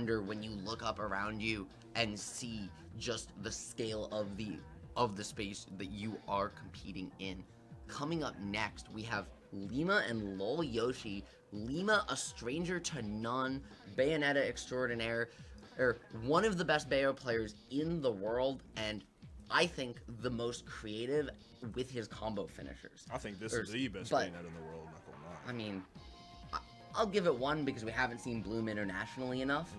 wonder when you look up around you and see just the scale of the space that you are competing in. Coming up next, we have Lima and lolyoshi. Lima, a stranger to none, Bayonetta extraordinaire, one of the best Bayo players in the world, and I think the most creative with his combo finishers. I think this is the best Bayonetta in the world, not gonna lie. I mean, I'll give it 1 because we haven't seen Bloom internationally enough.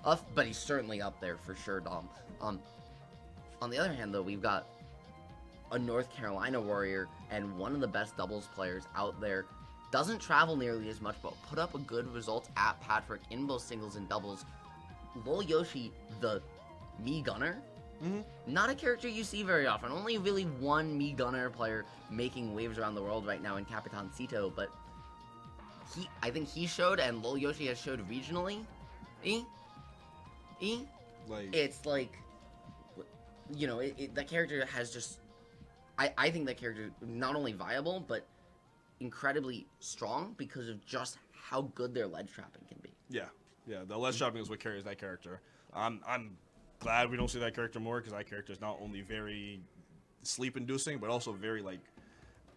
But he's certainly up there for sure, Dom. On the other hand, though, we've got a North Carolina warrior and one of the best doubles players out there. Doesn't travel nearly as much, but put up a good result at Patrick in both singles and doubles. lolyoshi, the Mii Gunner, not a character you see very often. Only really one Mii Gunner player making waves around the world right now in Capitancito, but I think he showed, and lolyoshi has showed regionally. It's like, you know, that character has just, I think that character not only viable, but incredibly strong because of just how good their ledge trapping can be. Yeah, the ledge trapping is what carries that character. I'm glad we don't see that character more, because that character is not only very sleep-inducing, but also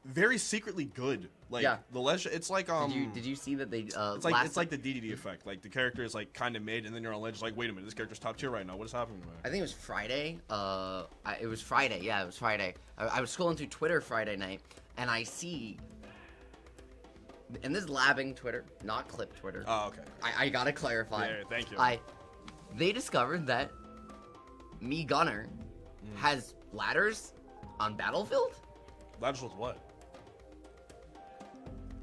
very secretly good. Like, the ledge, it's like Did you see that they it's like the DDD effect. Like, the character is like kind of mid, and then you're on ledge like, wait a minute, this character's top tier right now. What is happening to me? I think it was Friday. It was Friday. Yeah, it was Friday. I was scrolling through Twitter Friday night, and I see. And this is labbing Twitter, not clip Twitter. Oh, okay. I gotta clarify. Yeah, thank you. They discovered that Mii Gunner has ladders on Battlefield. Ladders with what?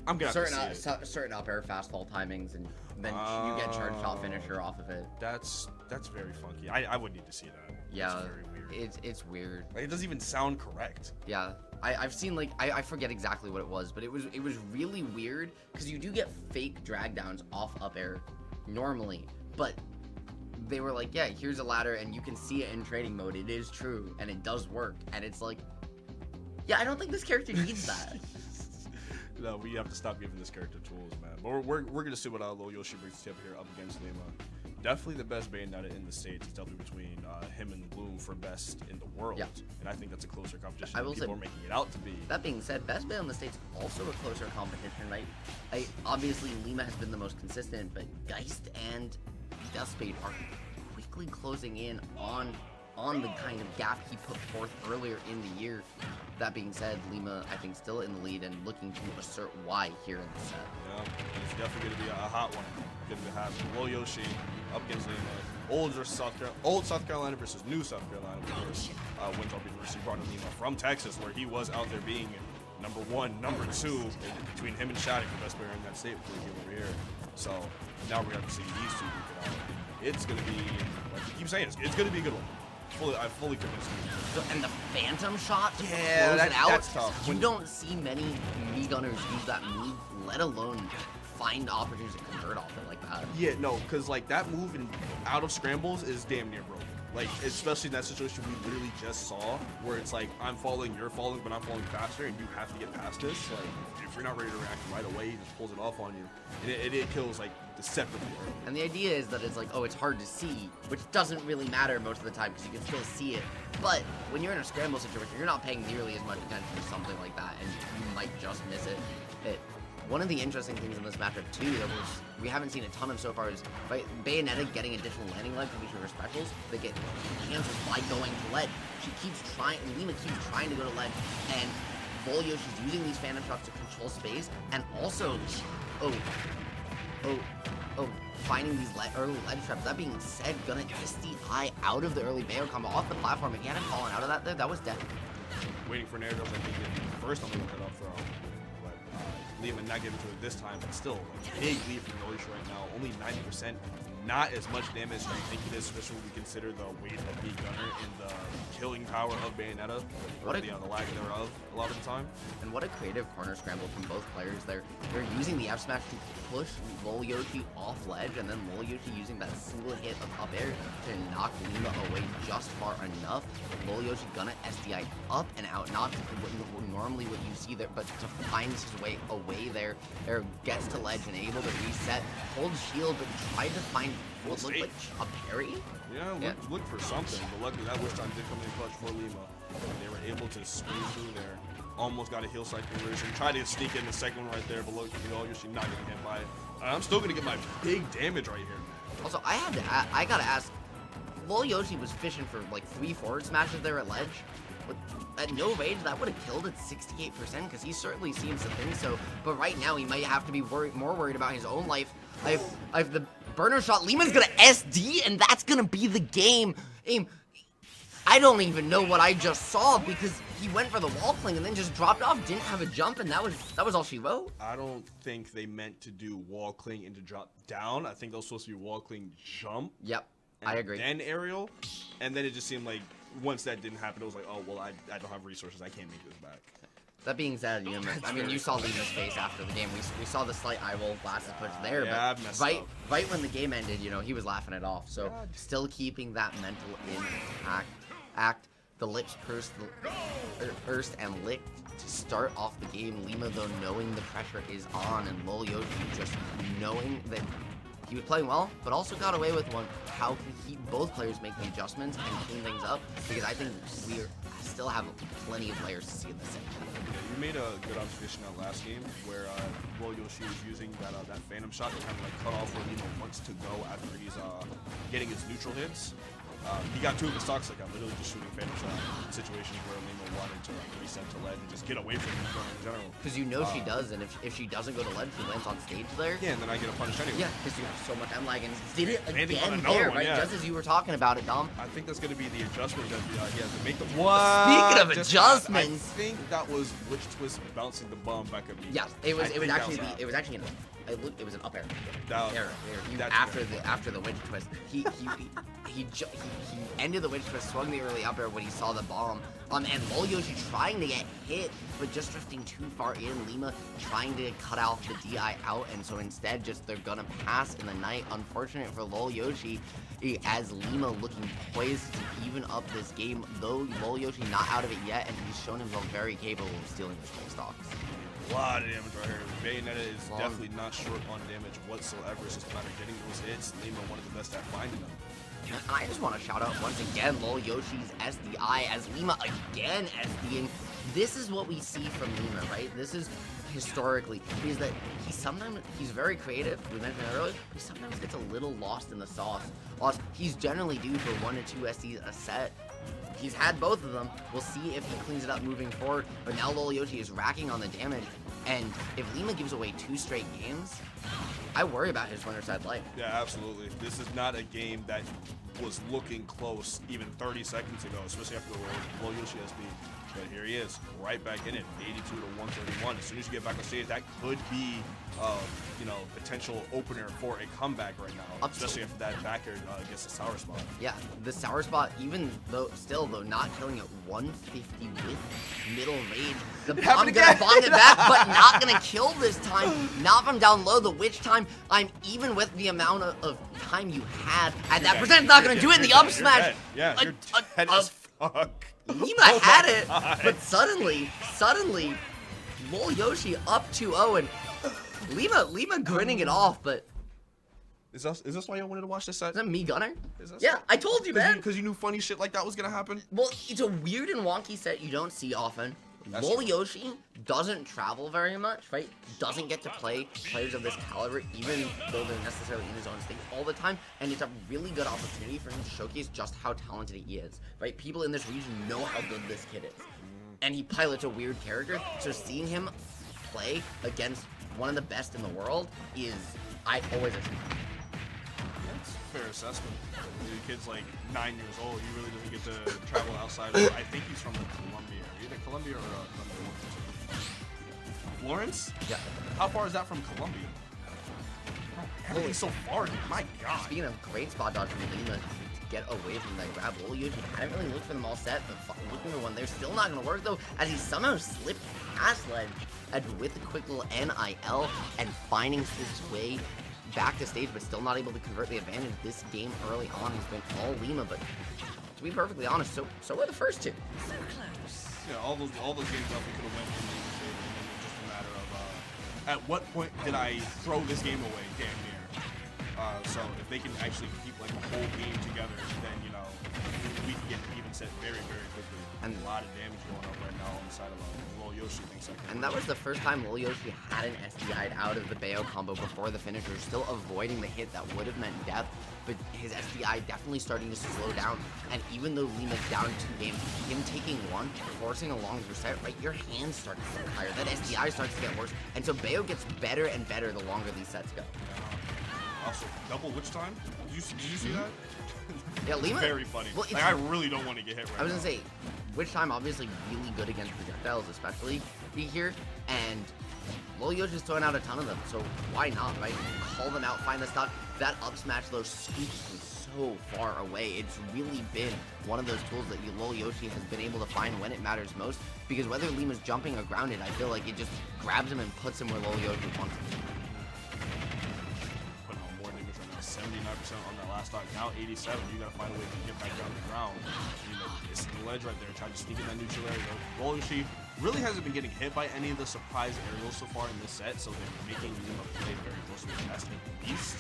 I'm gonna have to see it. Certain up air fast fall timings, and then you get charge shot finisher off of it. That's very funky. I would need to see that. Yeah, it's very weird. It's weird. Like, it doesn't even sound correct. Yeah, I've seen, like, I forget exactly what it was, but it was really weird because you do get fake drag downs off up air normally, but they were like, yeah, here's a ladder and you can see it in training mode. It is true and it does work, and it's like, yeah, I don't think this character needs that. No, we have to stop giving this character tools, man. But we're gonna see what lolyoshi brings to here up against Lima. Definitely the best Bayonetta in the States. It's definitely between him and Bloom for best in the world. Yeah. And I think that's a closer competition I than will people say, are making it out to be. That being said, best Bayo in the States also a closer competition, right? Obviously, Lima has been the most consistent, but Geist and Deathspade are quickly closing in on the kind of gap he put forth earlier in the year. That being said, Lima, I think, still in the lead and looking to assert why here in the set. Yeah, it's definitely going to be a hot one. Going to have lolyoshi up against Lima. Old South Carolina versus new South Carolina, of course. Wins all University brought in Lima from Texas, where he was out there being number 1, number 2, between him and Shattuck, the best player in that state before he came over here. So now we're going to have to see these two duke it out. It's going to be, like you keep saying, it's going to be a good one. I'm fully convinced. And the phantom shot to close it out. That's tough. You don't see many Mii Gunners use that move, let alone find opportunities to convert off it like that. Yeah, no, because like that move in out of scrambles is damn near broken. Like, especially in that situation we literally just saw, where it's like, I'm falling, you're falling, but I'm falling faster, and you have to get past this. Like, if you're not ready to react right away, he just pulls it off on you. And it kills, like, deceptively early. And the idea is that it's like, oh, it's hard to see, which doesn't really matter most of the time, because you can still see it. But when you're in a scramble situation, you're not paying nearly as much attention to something like that, and you might just miss it. One of the interesting things in this matchup, too, that we haven't seen a ton of so far is Bayonetta getting additional landing ledge from each of her specials. They get cancelled by going to ledge. Lima keeps trying to go to ledge, and lolyoshi's using these phantom shots to control space, and also, finding these early ledge traps. That being said, gonna SDI out of the early Bayo combo off the platform. If he hadn't fallen out of that there, that was dead. Waiting for an air dodge, I think, first on the cut off throw. Lima not getting to it this time, but still a big lead for lolyoshi right now. Only 90%, not as much damage as I think it is, especially when we consider the weight of Mii Gunner and the killing power of Bayonetta, or the lag thereof a lot of the time. And what a creative corner scramble from both players there. They're using the F smash to push lolyoshi off ledge, and then lolyoshi using that single hit of up air to knock Lima away just far enough. lolyoshi gonna SDI up and out, not normally what you see there, but to find his way away there, gets to ledge and able to reset, hold shield, but tried to find full What looked stage. like a parry? Yeah, look for something. But luckily, that witch time did come in clutch for Lima. They were able to squeeze through there. Almost got a heal cycle conversion. Tried to sneak in the second one right there, but look, lolyoshi not getting hit by it. I'm still gonna get my big damage right here. Also, I gotta ask, lolyoshi was fishing for like 3 forward smashes there at ledge. But at no rage, that would have killed at 68% because he certainly seems to think so. But right now, he might have to be more worried about his own life. I have the burner shot. Lima's gonna SD, and that's gonna be the game. I don't even know what I just saw because he went for the wall cling and then just dropped off, didn't have a jump, and that was all she wrote. I don't think they meant to do wall cling and to drop down. I think that was supposed to be wall cling jump. Yep, I agree. Then aerial, and then it just seemed like once that didn't happen, it was like, oh well, I don't have resources, I can't make this back. That being said, you saw Lima's face after the game. We saw the slight eye roll glasses push there, yeah, but messed up. right when the game ended, he was laughing it off. So still keeping that mental act. The lips pursed and licked to start off the game. Lima, though, knowing the pressure is on, and lolyoshi just knowing that he was playing well, but also got away with one. How can both players make the adjustments and clean things up? Because I think we still have plenty of players to see in this second. Yeah, you made a good observation that last game where lolyoshi was using that phantom shot to kind of like cut off where Lima wants to go after he's getting his neutral hits. He got 2 of his stocks like literally just shooting phantom shot in situations where Lima wanted to like reset to ledge and just get away from him in general. Because she does, and if she doesn't go to ledge, she lands on stage there. Yeah, and then I get a punish anyway. Yeah, because you have so much M lag, and did it Landing on again another there, one, right? yeah. Just as you were talking about it, Dom. I think that's going to be the adjustment that he has to make the. Speaking of Just adjustments, I think that was witch twist bouncing the bomb back at me. Yes, it was actually an up air. After the witch twist, he ended the witch twist, swung the early up air when he saw the bomb. And lolyoshi trying to get hit, but just drifting too far in. Lima trying to cut off the DI out, and so instead they're gonna pass in the night. Unfortunate for lolyoshi, as Lima looking poised to even up this game, though lolyoshi not out of it yet, and he's shown himself very capable of stealing his full stocks. A lot of damage right here. Bayonetta is definitely not short on damage whatsoever. It's just a matter of getting those hits. Lima one of the best at finding them. And I just want to shout out once again lolyoshi's SDI as Lima again SDing. This is what we see from Lima, right? This is historically, is that he's very creative. We mentioned it earlier. He sometimes gets a little lost in the sauce. He's generally due for 1 to 2 SDs a set. He's had both of them. We'll see if he cleans it up moving forward. But now lolyoshi is racking on the damage. And if Lima gives away 2 straight games, I worry about his winner side life. Yeah, absolutely. This is not a game that was looking close even 30 seconds ago, especially after the lolyoshi SB. But here he is, right back in it, 82 to 131. As soon as you get back on stage, that could be, potential opener for a comeback right now, especially after that back air gets the sour spot. Yeah, the sour spot, even though not killing at 150 with middle range. The bomb gonna bomb it back, but not gonna kill this time. Not from down low. The witch time, I'm even with the amount of time you had. And that percent's not gonna do it in the up smash. Yeah, you're dead as fuck. Lima had it, but suddenly, lolyoshi up 2-0, and Lima grinning it off, but... Is this why you wanted to watch this set? Is that me, Gunner? Yeah, I told you, man. Because you knew funny shit like that was gonna happen? Well, it's a weird and wonky set you don't see often. lolyoshi doesn't travel very much, right? Doesn't get to play players of this caliber, even though they're necessarily in his own state all the time, and it's a really good opportunity for him to showcase just how talented he is, right? People in this region know how good this kid is, and he pilots a weird character, so seeing him play against one of the best in the world is, I always assume. That's a fair assessment. The kid's like 9 years old. He really doesn't get to travel outside of, I think he's from Colombia. Either Colombia or Florence? Yeah. How far is that from Colombia? Holy, so far, dude. My God. Speaking of great spot dodge from Lima to get away from that grab, lolyoshi hadn't really looked for them all set, but looking for one, they're still not going to work though, as he somehow slipped past ledge with a quick little NIL and finding his way back to stage, but still not able to convert the advantage. This game early on has been all Lima, but to be perfectly honest, so were the first 2. So close. Yeah, all those games definitely could have went in Lima's favor, and it was just a matter of at what point did I throw this game away? Damn near. So if they can actually keep like a whole game together, then you know we can get an even set very, very quickly. And a lot of damage going on right now on the side of lolyoshi thinks I can. And that was the first time lolyoshi had an SDI'd out of the Bayo combo before the finisher, still avoiding the hit that would have meant death. But his SDI definitely starting to slow down. And even though Lima's down 2 games, him taking 1, forcing a longer reset, right, your hands start to get higher. That SDI starts to get worse. And so Bayo gets better and better the longer these sets go. Also, double witch time? Did you see that? Yeah, Lima. Very funny. Well, like, I really don't want to get hit right now. I was gonna say, witch time obviously really good against projectiles, especially here. And Lolyoshi's throwing out a ton of them, so why not, right? Call them out, find the stock. That up smash though scoops from so far away. It's really been one of those tools that Lolyoshi has been able to find when it matters most. Because whether Lima's jumping or grounded, I feel like it just grabs him and puts him where Lolyoshi wants him. 79% on that last stock. Now 87. You gotta find a way to get back down to the ground. You know, it's the ledge right there. Trying to sneak in that neutral area. lolyoshi really hasn't been getting hit by any of the surprise aerials so far in this set, so they're making Lima play very close to the chest at least.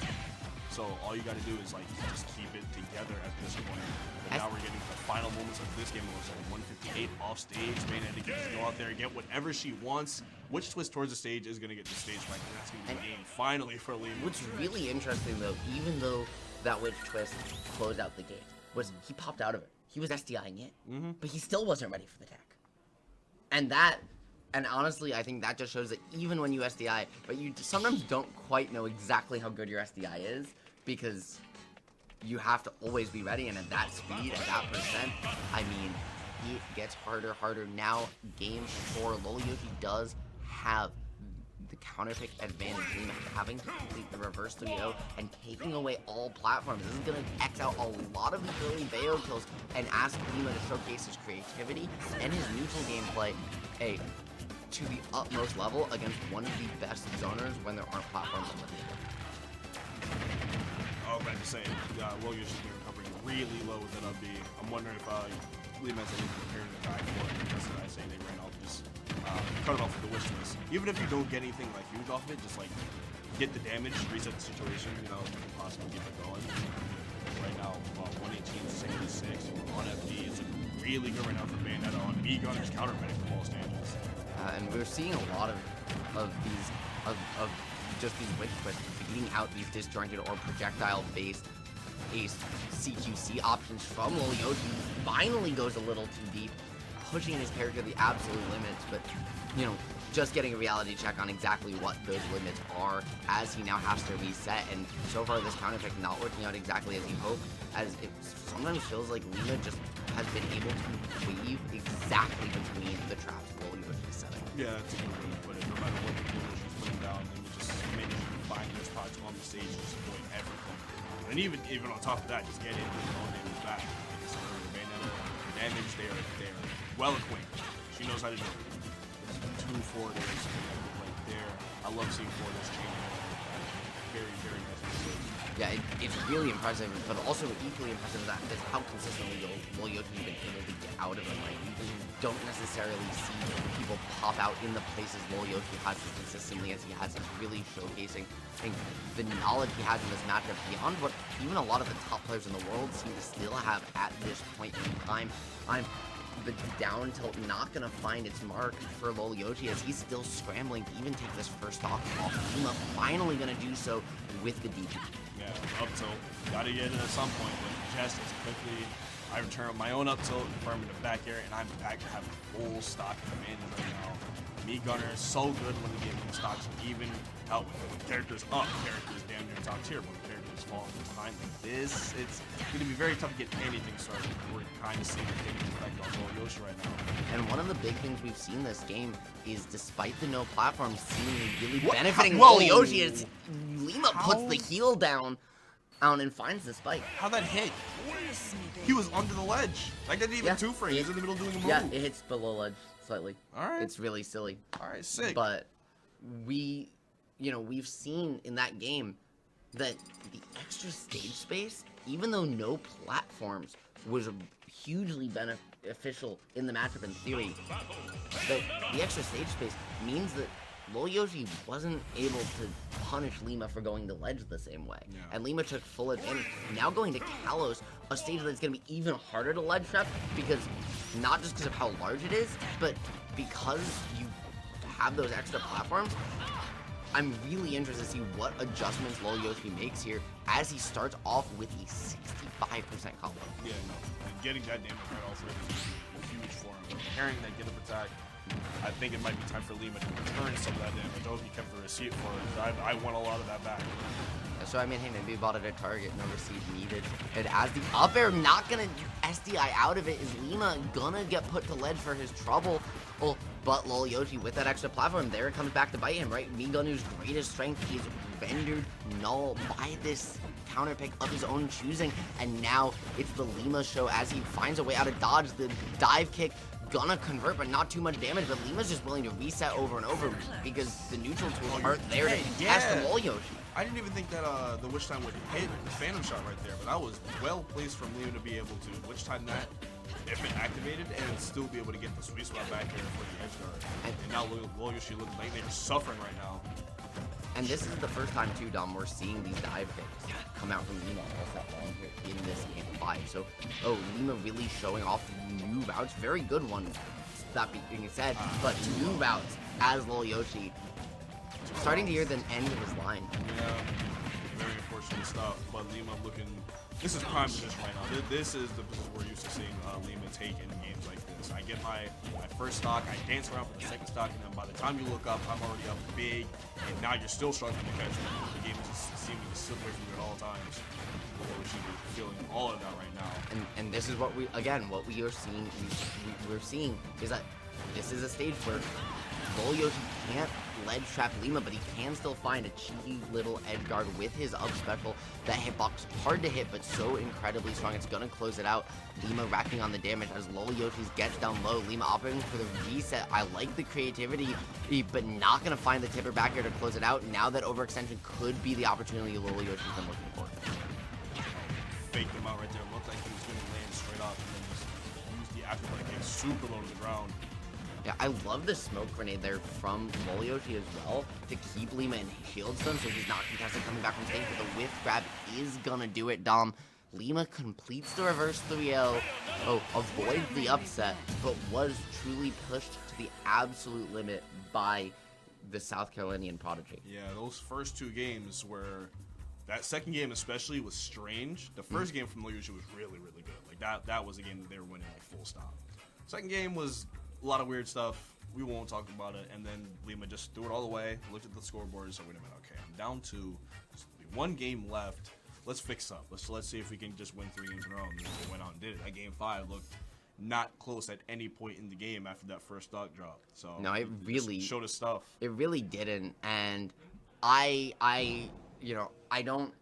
So all you gotta do is like just keep it together at this point. But now we're getting the final moments of this game. It was like 158 off stage. Maynard can just go out there and get whatever she wants. Which twist towards the stage is gonna get the stage right, and that's gonna be the game finally for Lima. What's really interesting though, even though that witch twist closed out the game, was he popped out of it. He was SDIing it, but he still wasn't ready for the tech. And honestly, I think that just shows that even when you SDI, but you sometimes don't quite know exactly how good your SDI is, because you have to always be ready, and at that speed, at that percent, I mean, it gets harder. Now, game 4, lolyoshi does have the counter pick advantage. Lima having to complete the reverse 3-0 and taking away all platforms. This is going to X out a lot of the early Bayo kills and ask Lima to showcase his creativity and his neutral gameplay to the utmost level against one of the best zoners when there aren't platforms on the table. I was about to say, Lolyoshi is recovering really low with that up B. I'm wondering if Lima's preparing to die for it, because I say they ran off, just cut it off with the wish list. Even if you don't get anything like huge off of it, just like get the damage, reset the situation, you know, possibly keep it going. Right now, 118-76 on FD is really good right now for Bayonetta on B Gunner's counter pick from all stages. And we're seeing a lot of these just these witch twists beating out these disjointed or projectile-based ace CQC options from lolyoshi. Finally goes a little too deep, pushing his character to the absolute limits, but you know, just getting a reality check on exactly what those limits are as he now has to reset. And so far this counter pick not working out exactly as he hoped, as it sometimes feels like Lima just has been able to weave exactly between the traps lolyoshi setting. Yeah, that's a good way to put it. No matter what the she's putting down, and just managing to find those spots on the stage, just avoid everything. And even on top of that, just get in with his own damage back. Damage, they are well acquainted. She knows how to do it. 2 forwarders right there. I love seeing forwarders change. Very, very nice to see. Yeah, it's really impressive, but also equally impressive is how consistently lolyoshi has been able to get out of it. Like, you don't necessarily see people pop out in the places lolyoshi has as consistently as he has. He's really showcasing the knowledge he has in this matchup beyond what even a lot of the top players in the world seem to still have at this point in time. The down tilt not going to find its mark for lolyoshi as he's still scrambling to even take this first stock off. Lima finally going to do so with the DP. Yeah, up tilt. Got to get it at some point, but just as quickly I return my own up tilt, confirming the back air, and I'm back to having full stock command right now. Me Gunner is so good when the game stocks even out with characters up, characters damn near top tier, but characters falling behind like this, it's going to be very tough to get anything started. We're kind of seeing the taking effect on lolyoshi right now. And one of the big things we've seen this game is, despite the no platform, seemingly really benefiting Whoa. lolyoshi as Lima puts the heel down and finds the spike. How that hit? He was under the ledge. Like, that didn't even two-frame. He's in the middle doing a move. Yeah, it hits below ledge slightly. All right. It's really silly. All right, sick. But we've seen in that game that the extra stage space, even though no platforms, was hugely beneficial in the matchup in theory. The extra stage space means that lolyoshi wasn't able to punish Lima for going to ledge the same way. Yeah. And Lima took full advantage. Now going to Kalos, a stage that's going to be even harder to ledge trap, because not just because of how large it is, but because you have those extra platforms. I'm really interested to see what adjustments lolyoshi makes here as he starts off with a 65% combo. Yeah, no. And getting that damage right off rip is huge for him. Carrying that get up attack, I think it might be time for Lima to return some of that damage. I hope he kept the receipt for it. I want a lot of that back. So, I mean, hey, maybe he bought it at Target, no receipt needed. And as the up air, not gonna SDI out of it, is Lima gonna get put to ledge for his trouble? Oh, but lolyoshi with that extra platform, there it comes back to bite him, right? Miganu's greatest strength is rendered null by this counter pick of his own choosing. And now it's the Lima show as he finds a way out of dodge. The dive kick gonna convert, but not too much damage. But Lima's just willing to reset over and over because the neutral tools aren't there to contest the lolyoshi. I didn't even think that the Witch Time would hit the Phantom Shot right there, but that was well placed from Lima to be able to Witch Time that if it activated and still be able to get the sweet spot back here for the edge guard. And now lolyoshi looks like they're suffering right now. And this is the first time too, Dom, we're seeing these dive kicks come out from Lima all that long here in this game 5. So, Lima really showing off new routes. Very good one, that being said, but new routes as lolyoshi. Starting to hear the end of his line. Yeah, very unfortunate stuff. But Lima looking, this is prime position right now. This is the position we're used to seeing Lima take in games like this. I get my first stock, I dance around for the second stock, and then by the time you look up, I'm already up big, and now you're still struggling to catch me. The game is just seeming to slip away from you at all times. Lolyoshi is feeling all of that right now. And this is what we are seeing. We're seeing is that this is a stage where lolyoshi can't ledge trap Lima, but he can still find a cheeky little edge guard with his up special. That hitbox hard to hit, but so incredibly strong. It's gonna close it out. Lima racking on the damage as lolyoshi gets down low. Lima opting for the reset. I like the creativity, but not gonna find the tipper back here to close it out. Now that overextension could be the opportunity lolyoshi's been looking for. Faked him out right there. Looked like he was gonna land straight up, and then just use the afterburner kick super low to the ground. Yeah, I love the smoke grenade there from lolyoshi as well to keep Lima in shield stun so he's not contested coming back from stage, but the whiff grab is gonna do it, Dom. Lima completes the reverse 3-0, avoids the upset, but was truly pushed to the absolute limit by the South Carolinian prodigy. Yeah, those first two games were, that second game especially was strange. The first game from lolyoshi was really, really good. Like that was a game that they were winning like full stop. Second game was a lot of weird stuff. We won't talk about it. And then Lima just threw it all away, looked at the scoreboard, and said, wait a minute, okay, I'm down to one game left. Let's fix up. Let's see if we can just win 3 games in a row. And they went out and did it. That game 5 looked not close at any point in the game after that first stock drop. So no, it really showed us stuff. It really didn't. And I don't